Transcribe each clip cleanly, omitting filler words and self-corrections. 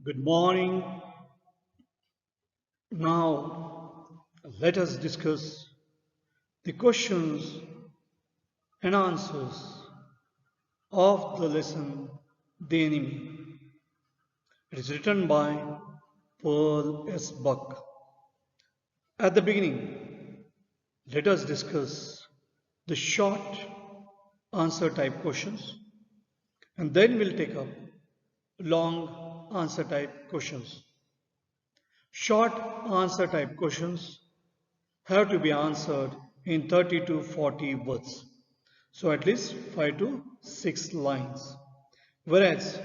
Good morning. Now, let us discuss the questions and answers of the lesson The Enemy. It is written by Pearl S. Buck. At the beginning, let us discuss the short answer type questions and then we'll take up long answer type questions. Short answer type questions have to be answered in 30 to 40 words. So at least 5 to 6 lines. Whereas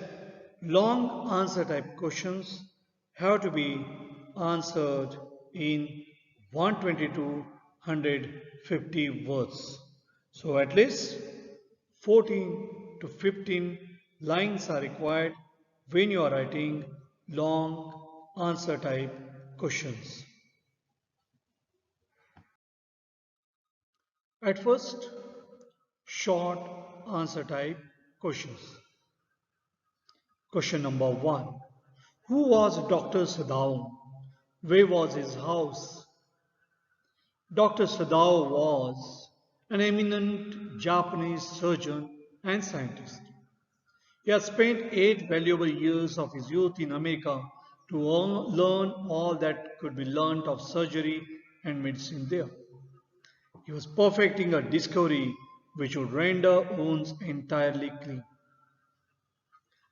long answer type questions have to be answered in 120 to 150 words. So at least 14 to 15 lines are required when you are writing long answer type questions. At first, short answer type questions. Question number 1. Who was Dr. Sadao? Where was his house? Dr. Sadao was an eminent Japanese surgeon and scientist. He had spent 8 valuable years of his youth in America to learn all that could be learnt of surgery and medicine there. He was perfecting a discovery which would render wounds entirely clean.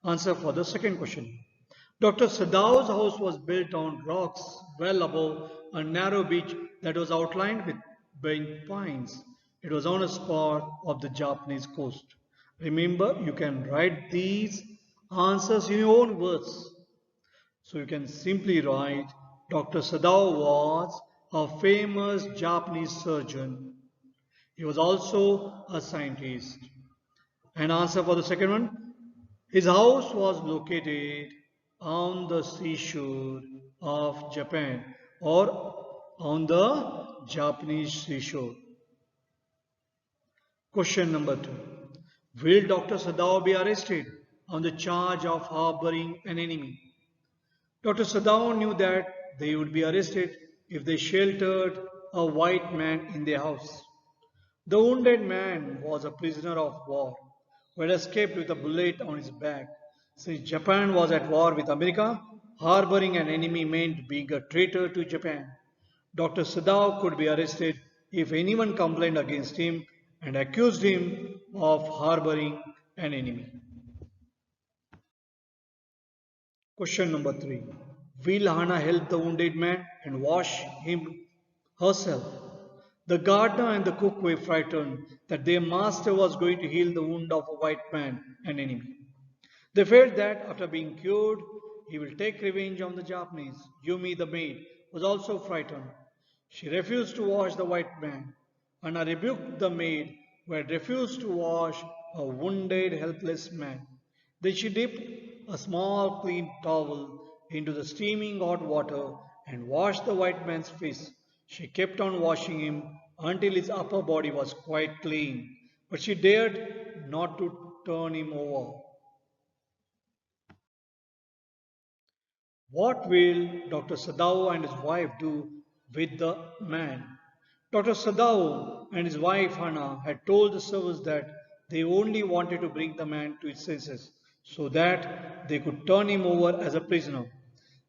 Answer for the second question. Dr. Sadao's house was built on rocks well above a narrow beach that was outlined with bent pines. It was on a spot of the Japanese coast. Remember, you can write these answers in your own words. So you can simply write, Dr. Sadao was a famous Japanese surgeon. He was also a scientist. And answer for the second one, his house was located on the seashore of Japan or on the Japanese seashore. Question number 2. Will Dr. Sadao be arrested on the charge of harboring an enemy? Dr. Sadao knew that they would be arrested if they sheltered a white man in their house. The wounded man was a prisoner of war who had escaped with a bullet on his back. Since Japan was at war with America, harboring an enemy meant being a traitor to Japan. Dr. Sadao could be arrested if anyone complained against him and accused him of harboring an enemy. Question number 3. Will Hana help the wounded man and wash him herself? The gardener and the cook were frightened that their master was going to heal the wound of a white man, an enemy. They felt that after being cured, he will take revenge on the Japanese. Yumi, the maid, was also frightened. She refused to wash the white man. Anna rebuked the maid who had refused to wash a wounded, helpless man. Then she dipped a small clean towel into the steaming hot water and washed the white man's face. She kept on washing him until his upper body was quite clean, but she dared not to turn him over. What will Dr. Sadao and his wife do with the man? Dr. Sadao and his wife Hana had told the servants that they only wanted to bring the man to his senses so that they could turn him over as a prisoner.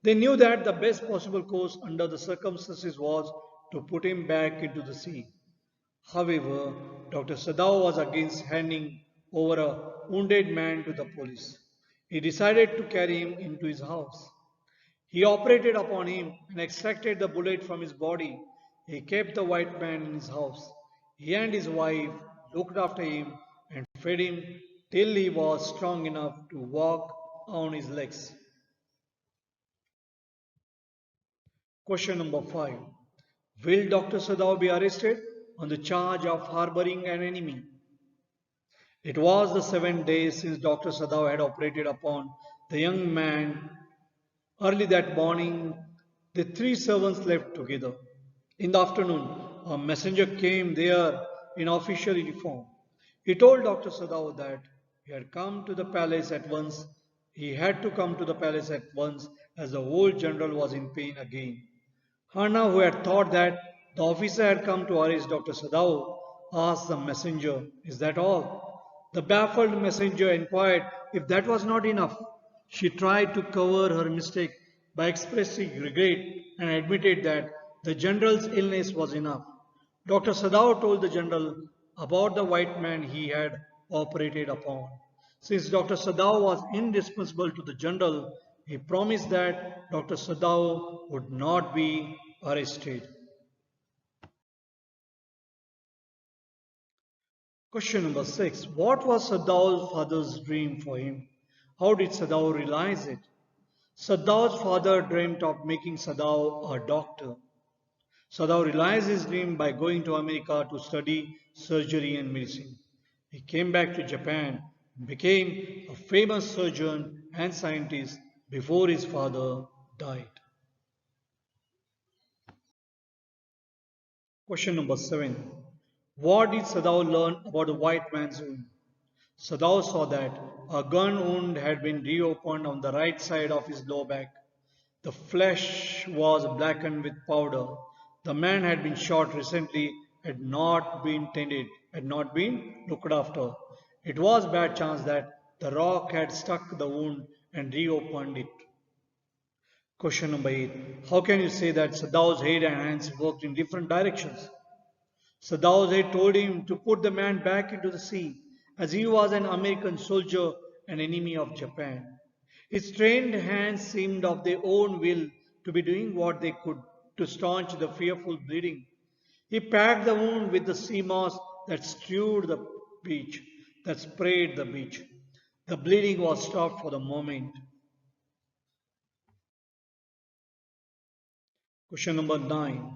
They knew that the best possible course under the circumstances was to put him back into the sea. However, Dr. Sadao was against handing over a wounded man to the police. He decided to carry him into his house. He operated upon him and extracted the bullet from his body. He kept the white man in his house. He and his wife looked after him and fed him till he was strong enough to walk on his legs. Question number 5. Will Dr. Sadao be arrested on the charge of harboring an enemy? It was the 7th day since Dr. Sadao had operated upon the young man. Early that morning, the 3 servants left together. In the afternoon, a messenger came there in official uniform. He told Dr. Sadao that he had come to the palace at once He had to come to the palace at once as the old general was in pain again. Hannah, who had thought that the officer had come to arrest Dr. Sadao, asked the messenger, "Is that all?" The baffled messenger inquired if that was not enough. She tried to cover her mistake by expressing regret and admitted that the general's illness was enough. Dr. Sadao told the general about the white man he had operated upon. Since Dr. Sadao was indispensable to the general, he promised that Dr. Sadao would not be arrested. Question number 6. What was Sadao's father's dream for him? How did Sadao realize it? Sadao's father dreamt of making Sadao a doctor. Sadao realized his dream by going to America to study surgery and medicine. He came back to Japan and became a famous surgeon and scientist before his father died. Question number 7. What did Sadao learn about the white man's wound? Sadao saw that a gun wound had been reopened on the right side of his lower back. The flesh was blackened with powder. The man had been shot recently, had not been tended, had not been looked after. It was bad chance that the rock had stuck the wound and reopened it. Question number 8. How can you say that Sadao's head and hands worked in different directions? Sadao's head told him to put the man back into the sea, as he was an American soldier and enemy of Japan. His trained hands seemed of their own will to be doing what they could to staunch the fearful bleeding. He packed the wound with the sea moss that strewed the beach, that sprayed the beach. The bleeding was stopped for the moment. Question number 9.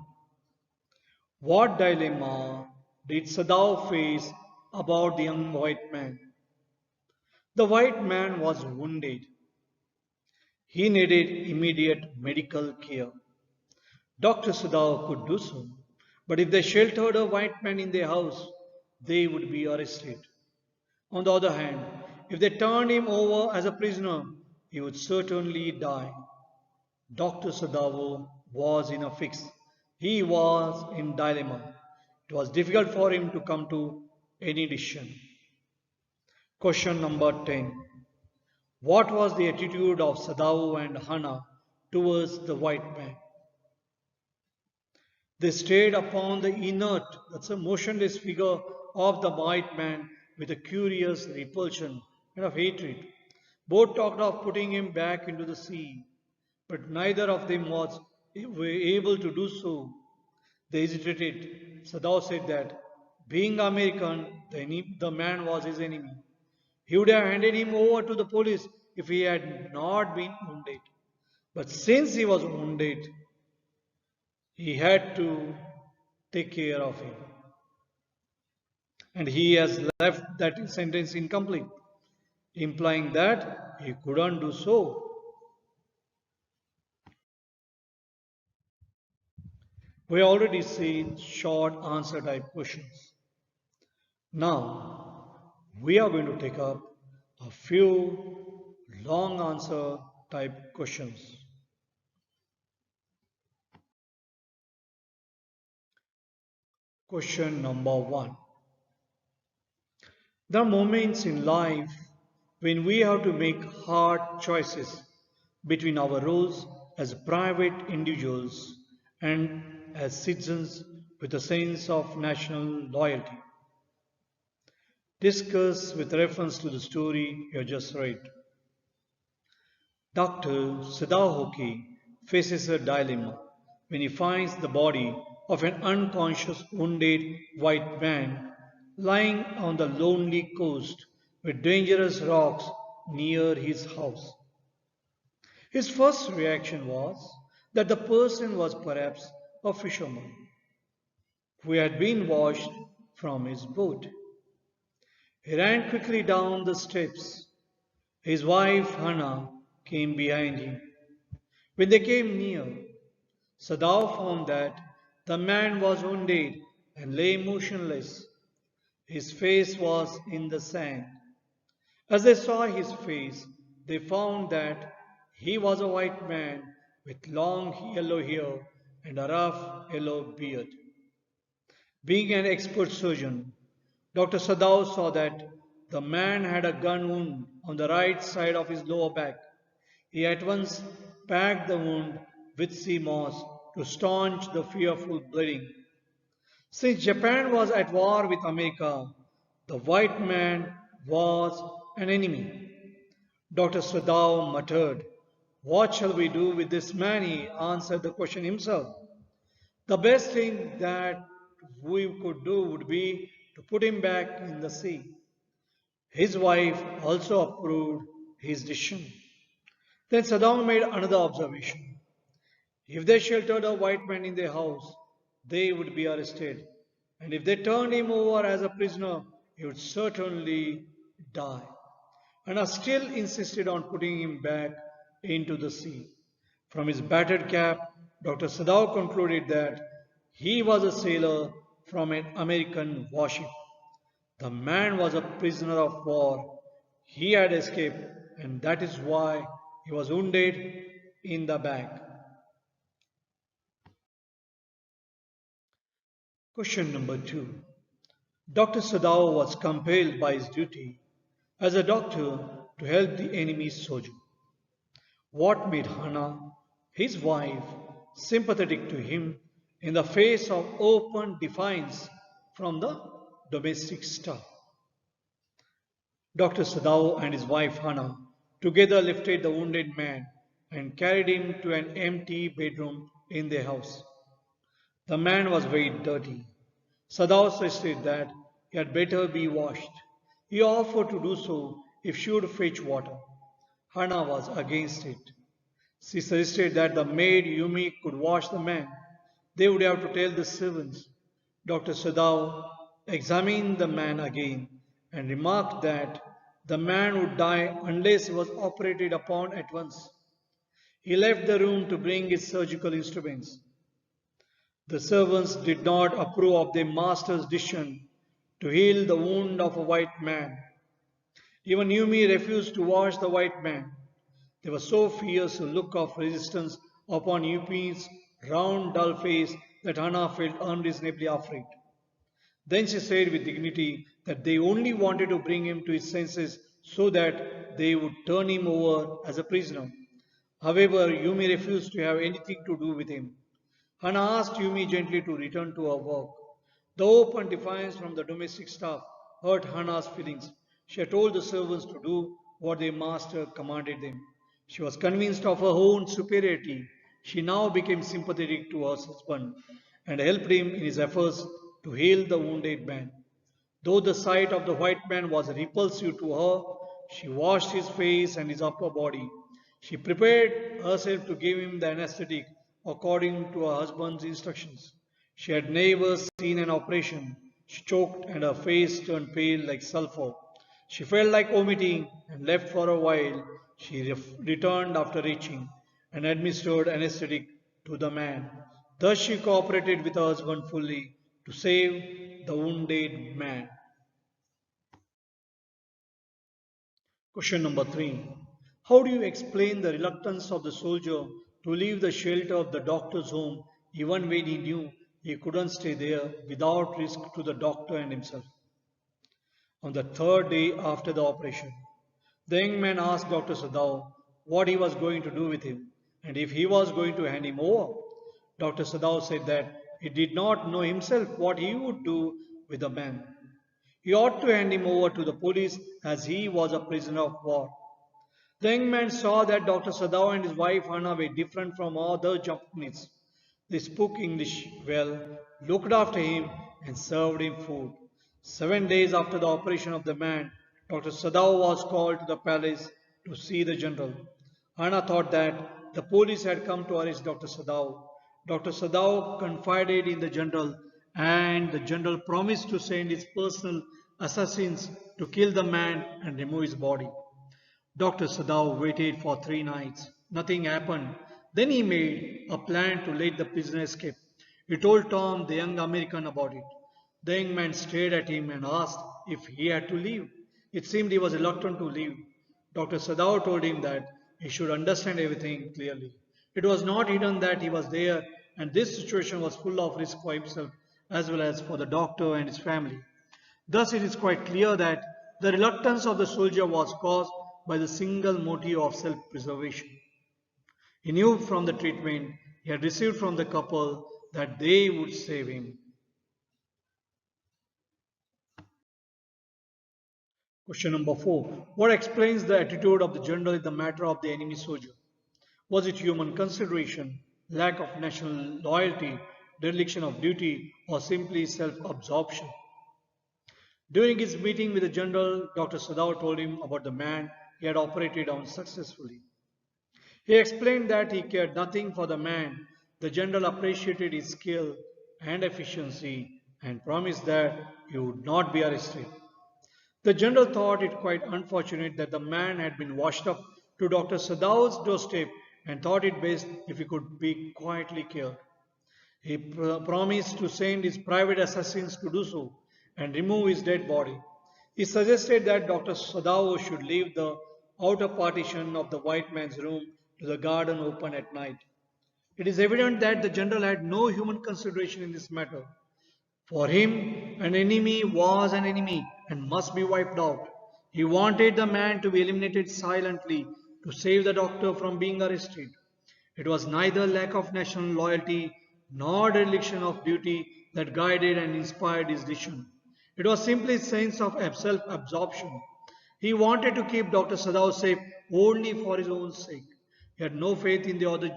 What dilemma did Sadao face about the young white man? The white man was wounded. He needed immediate medical care. Dr. Sadao could do so, but if they sheltered a white man in their house, they would be arrested. On the other hand, if they turned him over as a prisoner, he would certainly die. Dr. Sadao was in a fix. He was in dilemma. It was difficult for him to come to any decision. Question number 10. What was the attitude of Sadao and Hana towards the white man? They stared upon the inert, that's a motionless figure of the white man with a curious repulsion and of hatred. Both talked of putting him back into the sea, but neither of them was able to do so. They hesitated. Sadao said that, being American, the man was his enemy. He would have handed him over to the police if he had not been wounded. But since he was wounded, he had to take care of him. And he has left that sentence incomplete, implying that he couldn't do so. We already seen short answer type questions. Now, we are going to take up a few long answer type questions. Question number 1. There are moments in life when we have to make hard choices between our roles as private individuals and as citizens with a sense of national loyalty. Discuss with reference to the story you just read. Dr. Sadao faces a dilemma when he finds the body of an unconscious wounded white man lying on the lonely coast with dangerous rocks near his house. His first reaction was that the person was perhaps a fisherman who had been washed from his boat. He ran quickly down the steps. His wife Hannah came behind him. When they came near, Sadao found that the man was wounded and lay motionless. His face was in the sand. As they saw his face, they found that he was a white man with long yellow hair and a rough yellow beard. Being an expert surgeon, Dr. Sadao saw that the man had a gun wound on the right side of his lower back. He at once packed the wound with sea moss to staunch the fearful bleeding. Since Japan was at war with America, the white man was an enemy. Dr. Sadao muttered, "What shall we do with this man?" He answered the question himself. The best thing that we could do would be to put him back in the sea. His wife also approved his decision. Then Saddam made another observation. If they sheltered a white man in their house, they would be arrested. And if they turned him over as a prisoner, he would certainly die. Anna still insisted on putting him back into the sea. From his battered cap, Dr. Sadao concluded that he was a sailor from an American warship. The man was a prisoner of war. He had escaped, and that is why he was wounded in the back. Question number 2. Dr. Sadao was compelled by his duty as a doctor to help the enemy's soldier. What made Hannah, his wife, sympathetic to him in the face of open defiance from the domestic staff? Dr. Sadao and his wife Hannah together lifted the wounded man and carried him to an empty bedroom in their house. The man was very dirty. Sadao suggested that he had better be washed. He offered to do so if she would fetch water. Hannah was against it. She suggested that the maid Yumi could wash the man. They would have to tell the servants. Dr. Sadao examined the man again and remarked that the man would die unless he was operated upon at once. He left the room to bring his surgical instruments. The servants did not approve of their master's decision to heal the wound of a white man. Even Yumi refused to wash the white man. There was so fierce a look of resistance upon Yumi's round, dull face that Hannah felt unreasonably afraid. Then she said with dignity that they only wanted to bring him to his senses so that they would turn him over as a prisoner. However, Yumi refused to have anything to do with him. Hannah asked Yumi gently to return to her work. The open defiance from the domestic staff hurt Hannah's feelings. She had told the servants to do what their master commanded them. She was convinced of her own superiority. She now became sympathetic to her husband and helped him in his efforts to heal the wounded man. Though the sight of the white man was repulsive to her, she washed his face and his upper body. She prepared herself to give him the anesthetic according to her husband's instructions. She had never seen an operation. She choked and her face turned pale like sulfur. She felt like vomiting and left for a while. She returned after reaching and administered anesthetic to the man. Thus she cooperated with her husband fully to save the wounded man. Question number 3. How do you explain the reluctance of the soldier to leave the shelter of the doctor's home even when he knew he couldn't stay there without risk to the doctor and himself? On the third day after the operation, the young man asked Dr. Sadao what he was going to do with him and if he was going to hand him over. Dr. Sadao said that he did not know himself what he would do with the man. He ought to hand him over to the police as he was a prisoner of war. The young man saw that Dr. Sadao and his wife Hannah were different from other Japanese. They spoke English well, looked after him, and served him food. 7 days after the operation of the man, Dr. Sadao was called to the palace to see the general. Hannah thought that the police had come to arrest Dr. Sadao. Dr. Sadao confided in the general, and the general promised to send his personal assassins to kill the man and remove his body. Dr. Sadao waited for 3 nights. Nothing happened. Then he made a plan to let the prisoner escape. He told Tom, the young American, about it. The young man stared at him and asked if he had to leave. It seemed he was reluctant to leave. Dr. Sadao told him that he should understand everything clearly. It was not hidden that he was there, and this situation was full of risk for himself as well as for the doctor and his family. Thus, it is quite clear that the reluctance of the soldier was caused by the single motive of self preservation. He knew from the treatment he had received from the couple that they would save him. Question number 4. What explains the attitude of the general in the matter of the enemy soldier? Was it human consideration, lack of national loyalty, dereliction of duty, or simply self absorption? During his meeting with the general, Dr. Sadao told him about the man he had operated on successfully. He explained that he cared nothing for the man. The general appreciated his skill and efficiency and promised that he would not be arrested. The general thought it quite unfortunate that the man had been washed up to Dr. Sadao's doorstep and thought it best if he could be quietly killed. He promised to send his private assassins to do so and remove his dead body. He suggested that Dr. Sadao should leave the outer partition of the white man's room to the garden open at night. It is evident that the general had no human consideration in this matter. For him, an enemy was an enemy and must be wiped out. He wanted the man to be eliminated silently to save the doctor from being arrested. It was neither lack of national loyalty nor dereliction of duty that guided and inspired his decision. It was simply a sense of self-absorption. He wanted to keep Dr. Sadao safe only for his own sake. He had no faith in the other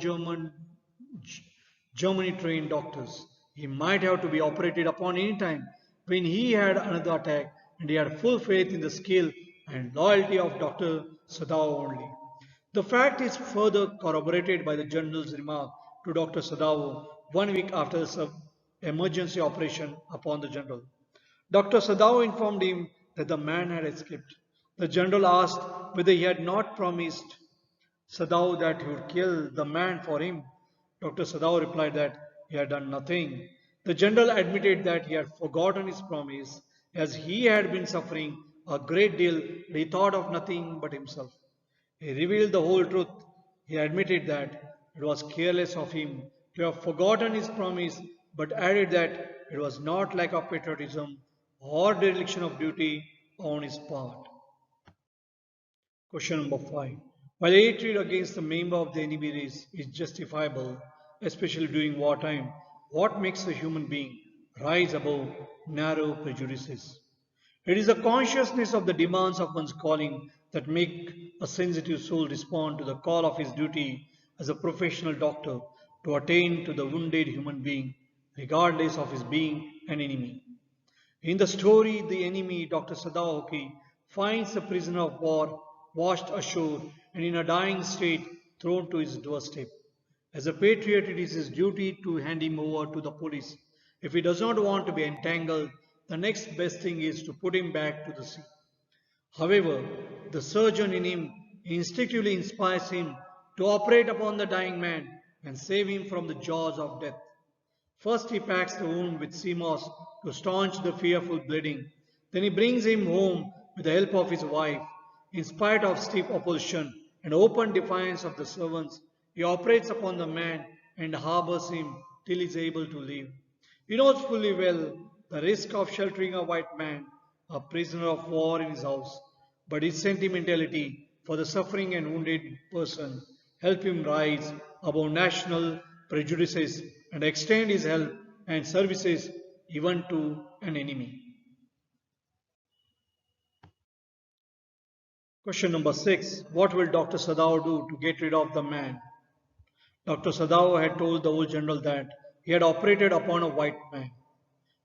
Germany trained doctors. He might have to be operated upon any time when he had another attack, and he had full faith in the skill and loyalty of Dr. Sadao only. The fact is further corroborated by the general's remark to Dr. Sadao 1 week after the emergency operation upon the general. Dr. Sadao informed him that the man had escaped. The general asked whether he had not promised Sadao that he would kill the man for him. Dr. Sadao replied that he had done nothing. The general admitted that he had forgotten his promise as he had been suffering a great deal and he thought of nothing but himself. He revealed the whole truth. He admitted that it was careless of him to have forgotten his promise, but added that it was not lack of patriotism or dereliction of duty on his part. Question number 5. While hatred against a member of the enemy race is justifiable, especially during wartime, what makes a human being rise above narrow prejudices? It is the consciousness of the demands of one's calling that make a sensitive soul respond to the call of his duty as a professional doctor to attend to the wounded human being, regardless of his being an enemy. In the story, the enemy, Dr. Sadaoki, finds a prisoner of war washed ashore and in a dying state thrown to his doorstep. As a patriot, it is his duty to hand him over to the police. If he does not want to be entangled, the next best thing is to put him back to the sea. However, the surgeon in him instinctively inspires him to operate upon the dying man and save him from the jaws of death. First, he packs the wound with sea moss to staunch the fearful bleeding. Then he brings him home with the help of his wife. In spite of stiff opposition and open defiance of the servants, he operates upon the man and harbors him till he is able to leave. He knows fully well the risk of sheltering a white man, a prisoner of war in his house, but his sentimentality for the suffering and wounded person help him rise above national prejudices and extend his help and services even to an enemy. Question number 6. What will Dr. Sadao do to get rid of the man? Dr. Sadao had told the old general that he had operated upon a white man.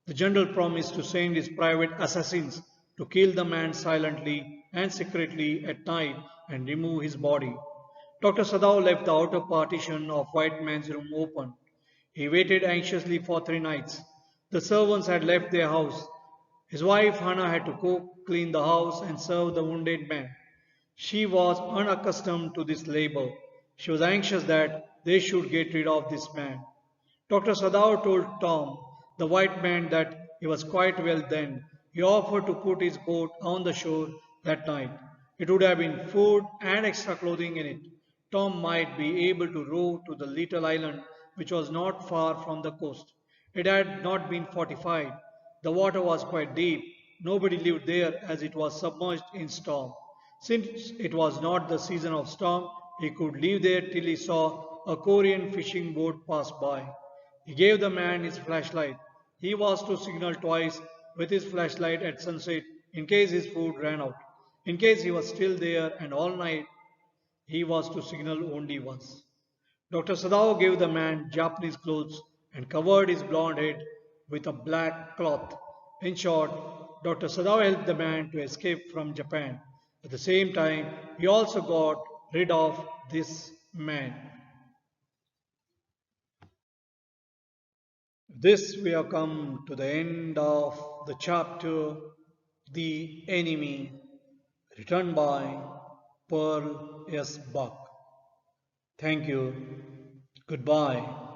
The general promised to send his private assassins to kill the man silently and secretly at night and remove his body. Dr. Sadao left the outer partition of white man's room open. He waited anxiously for 3 nights. The servants had left their house. His wife Hannah had to cook, clean the house, and serve the wounded man. She was unaccustomed to this labor. She was anxious that they should get rid of this man. Dr. Sadao told Tom, the white man, that he was quite well then. He offered to put his boat on the shore that night. It would have been food and extra clothing in it. Tom might be able to row to the little island which was not far from the coast. It had not been fortified. The water was quite deep. Nobody lived there as it was submerged in storm. Since it was not the season of storm, he could live there till he saw a Korean fishing boat pass by. He gave the man his flashlight. He was to signal twice with his flashlight at sunset in case his food ran out. In case he was still there and all night, he was to signal only once. Dr. Sadao gave the man Japanese clothes and covered his blond head with a black cloth. In short, Dr. Sadao helped the man to escape from Japan. At the same time, he also got rid of this man. This we have come to the end of the chapter The Enemy, written by Pearl S. Buck. Thank you. Goodbye.